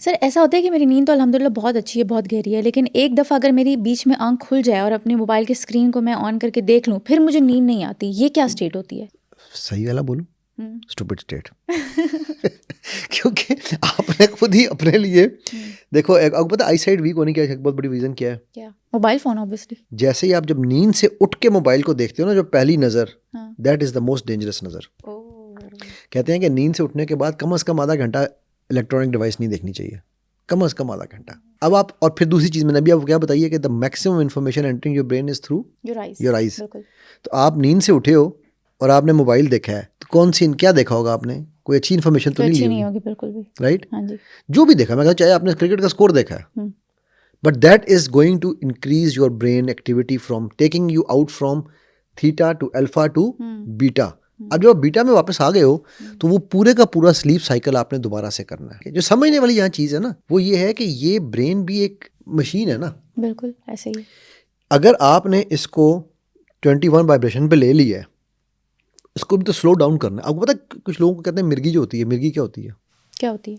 Sir ऐसा होता है कि मेरी नींद तो अल्हम्दुलिल्लाह बहुत अच्छी है, बहुत गहरी है, लेकिन एक दफ़ा अगर मेरी बीच में आँख खुल जाए और अपने मोबाइल की स्क्रीन को मैं ऑन करके देख लूँ, फिर मुझे नींद नहीं आती। ये क्या स्टेट होती है? सही वाला बोलूं, हुँ। Stupid state. क्योंकि आपने खुद ही अपने लिए देखो, आपको पता आई साइड वीक होने की एक बहुत बड़ी रीजन क्या है? क्या? Mobile phone obviously. जैसे ही आप जब नींद से उठ के मोबाइल को देखते हो ना, जो पहली नजर, हाँ। That is the most dangerous नजर। ओह! कहते हैं कि नींद से उठने के बाद कम से कम आधा घंटा इलेक्ट्रॉनिक डिवाइस नहीं देखनी चाहिए, कम से कम आधा घंटा। अब आप, और फिर दूसरी चीज मैंने अभी आपको क्या बताइए कि the maximum information entering your brain is through your eyes. बिल्कुल। तो आप नींद से उठे हो और आपने मोबाइल देखा है, तो कौन सी क्या देखा होगा आपने? कोई अच्छी इन्फॉर्मेशन तो कोई नहीं अच्छी ली नहीं होगी, होगी बिल्कुल भी। राइट? हाँ जी। जो भी देखा, मैं कहता चाहे आपने क्रिकेट का स्कोर देखा है, हुँ। But that is going to increase your brain activity from taking you out from theta to alpha to beta. अब जब आप बीटा में वापस आ गए हो, तो वो पूरे का पूरा स्लीप साइकिल आपने दोबारा से करना है। जो समझने वाली यहाँ चीज़ है ना, वो ये है कि ये ब्रेन भी एक मशीन है ना। बिल्कुल ऐसे ही। अगर आपने इसको 21 वाइब्रेशन पे ले लिया है, इसको भी तो स्लो डाउन करना है। आपको पता है, कुछ लोगों को कहते हैं मिर्गी जो होती है, मिर्गी क्या होती है? क्या होती है?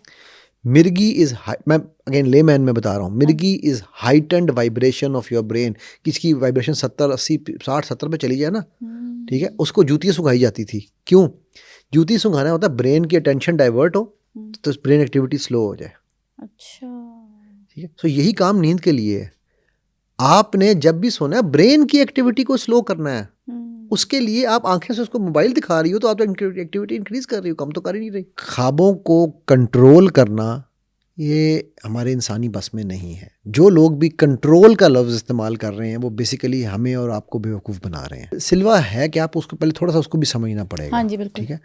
मिर्गी इज, मैं अगेन लेमैन में बता रहा हूँ, मिर्गी is heightened vibration of your brain. किसकी वाइब्रेशन 70 80 60 70 पे चली जाए ना, ठीक है, उसको जूतियाँ सुखाई जाती थी। क्यों? जूती सुखाना होता है ब्रेन की अटेंशन डाइवर्ट हो, तो ब्रेन एक्टिविटी स्लो हो जाए। अच्छा। ठीक है, तो यही काम नींद के लिए है। आपने जब भी सोना है, ब्रेन की एक्टिविटी को स्लो करना है। उसके लिए आप आंखें से उसको मोबाइल दिखा रही हो, तो आप एक्टिविटी इंक्रीज कर रही हो, कम तो कर ही नहीं रही। ख्वाबों को कंट्रोल करना ये हमारे इंसानी बस में नहीं है। जो लोग भी कंट्रोल का लफ्ज़ इस्तेमाल कर रहे हैं, वो बेसिकली हमें और आपको बेवकूफ़ बना रहे हैं। सिल्वा है कि आप उसको पहले थोड़ा सा उसको भी समझना पड़ेगा। हाँ जी बिल्कुल। ठीक है,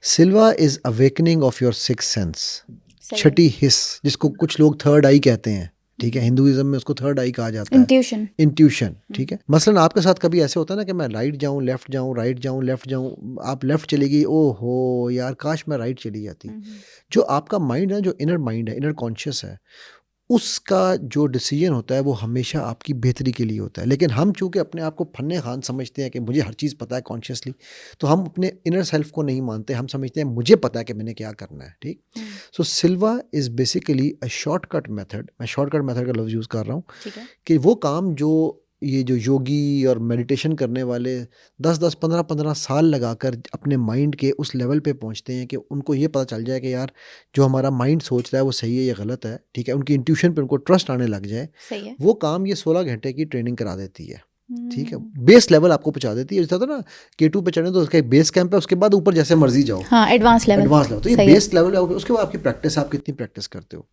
Silva is awakening of your six sense, छठी हिस्स, जिसको कुछ लोग थर्ड आई कहते हैं। ठीक है, हिंदुइज्म में उसको थर्ड आई कहा जाता है, इंट्यूशन। इंट्यूशन। ठीक है, मसलन आपके साथ कभी ऐसे होता है ना कि मैं राइट जाऊं, लेफ्ट जाऊं, राइट जाऊं, लेफ्ट जाऊं, आप लेफ्ट चली गई, ओहो यार काश मैं राइट चली जाती। जो आपका माइंड है, जो इनर माइंड है, इनर कॉन्शियस है, उसका जो डिसीजन होता है वो हमेशा आपकी बेहतरी के लिए होता है। लेकिन हम चूंकि अपने आप को फन्ने खान समझते हैं कि मुझे हर चीज़ पता है कॉन्शियसली, तो हम अपने इनर सेल्फ को नहीं मानते। हम समझते हैं मुझे पता है कि मैंने क्या करना है। ठीक, so Silva is basically a shortcut method. मैं शॉर्टकट मेथड का लफ्ज़ यूज़ कर रहा हूँ कि वो काम जो ये जो योगी और मेडिटेशन करने वाले 10-10 15-15 साल लगाकर अपने माइंड के उस लेवल पे पहुंचते हैं कि उनको ये पता चल जाए कि यार जो हमारा माइंड सोच रहा है वो सही है या गलत है। ठीक है, उनकी इंट्यूशन पे उनको ट्रस्ट आने लग जाए, सही है। वो काम ये 16 घंटे की ट्रेनिंग करा देती है। ठीक है, बेस लेवल आपको पहुंचा देती है। जैसा था ना K2 पे चढ़े तो उसका एक बेस कैंप है, उसके बाद ऊपर जैसे मर्जी जाओ। हाँ, एडवांस लेवल। एडवांस लेवल, तो ये बेस लेवल है, उसके बाद आपकी प्रैक्टिस, आप कितनी प्रैक्टिस करते हो।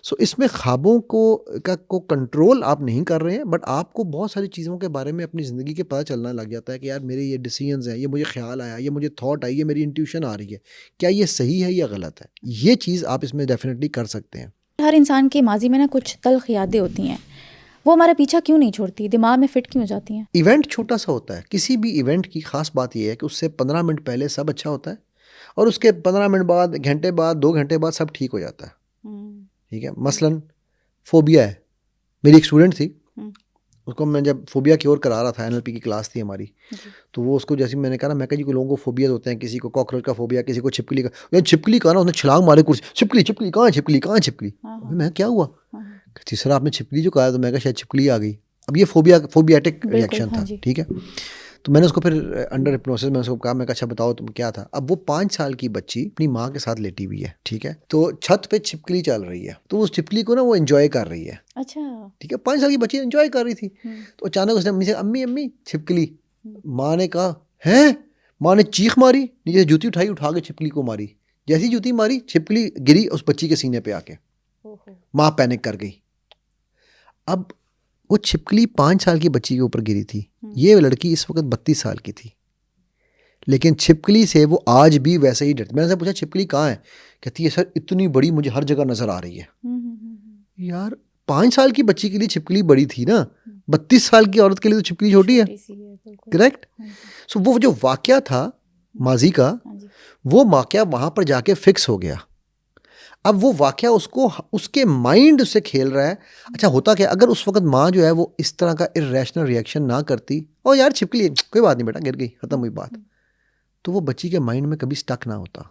सो इसमें ख्वाबों को कंट्रोल आप नहीं कर रहे हैं, बट आपको बहुत सारी चीज़ों के बारे में अपनी ज़िंदगी के पता चलना लग जाता है कि यार मेरे ये डिसीजंस हैं, ये मुझे ख्याल आया, ये मुझे थॉट आई, ये मेरी इंट्यूशन आ रही है, क्या ये सही है या गलत है। ये चीज़ आप इसमें डेफिनेटली कर सकते हैं। हर इंसान के माजी में ना कुछ तल्ख यादें होती हैं, वो हमारा पीछा क्यों नहीं छोड़ती, दिमाग में फिट क्यों हो जाती हैं? इवेंट छोटा सा होता है, किसी भी इवेंट की खास बात यह है कि उससे 15 मिनट पहले सब अच्छा होता है और उसके 15 मिनट बाद, घंटे बाद, 2 घंटे बाद सब ठीक हो जाता है। ठीक है, मसलन फोबिया है। मेरी एक स्टूडेंट थी, उसको मैं जब फोबिया क्योर करा रहा था, NLP की क्लास थी हमारी, तो वो उसको जैसे मैंने कहा ना, मैं कहा जी को लोगों को फोबिया होते हैं, किसी को कॉकरोच का फोबिया, किसी को छिपकली का। यार छिपकली का ना, उसने छलांग मारे कुर्सी, छिपकली छिपकली कहाँ है, छिपकली कहाँ है, छिपकली। मैं क्या हुआ? तीसरा आपने छिपकली जो कहा, तो मैं कहा शायद छिपकली आ गई। अब ये फोबियाटिक रिएक्शन था। ठीक है, तो मैंने उसको फिर अंडर हिप्नोसिस में उसको कहा, मैं कहा अच्छा बताओ तुम क्या था। अब वो 5 साल की बच्ची अपनी माँ के साथ लेटी हुई है। ठीक है, तो छत पे छिपकली चल रही है, तो उस छिपकली को ना वो एंजॉय कर रही है। अच्छा। ठीक है, 5 साल की बच्ची एंजॉय कर रही थी। तो अचानक उसने अम्मी से, अम्मी अम्मी छिपकली। माँ ने कहा है, माँ ने चीख मारी, नीचे जूती उठाई, उठा के छिपकली को मारी। जैसी जूती मारी, छिपकली गिरी उस बच्ची के सीने पे आके। माँ पैनिक कर गई। अब वो छिपकली 5 साल की बच्ची के ऊपर गिरी थी, ये लड़की इस वक्त 32 साल की थी, लेकिन छिपकली से वो आज भी वैसे ही डरती। मैंने उससे पूछा छिपकली कहाँ है, कहती है सर इतनी बड़ी मुझे हर जगह नजर आ रही है। यार 5 साल की बच्ची के लिए छिपकली बड़ी थी ना, 32 साल की औरत के लिए तो छिपकली छोटी है। करेक्ट। सो वो जो वाकया था माजी का, वो वाकया वहां पर जाके फिक्स हो गया। अब वो वाकया उसको, उसके माइंड से खेल रहा है। अच्छा होता क्या अगर उस वक्त माँ जो है वो इस तरह का इरेशनल रिएक्शन ना करती, ओ यार छिपकली कोई बात नहीं बेटा गिर गई, खत्म हुई बात, तो वो बच्ची के माइंड में कभी स्टक ना होता।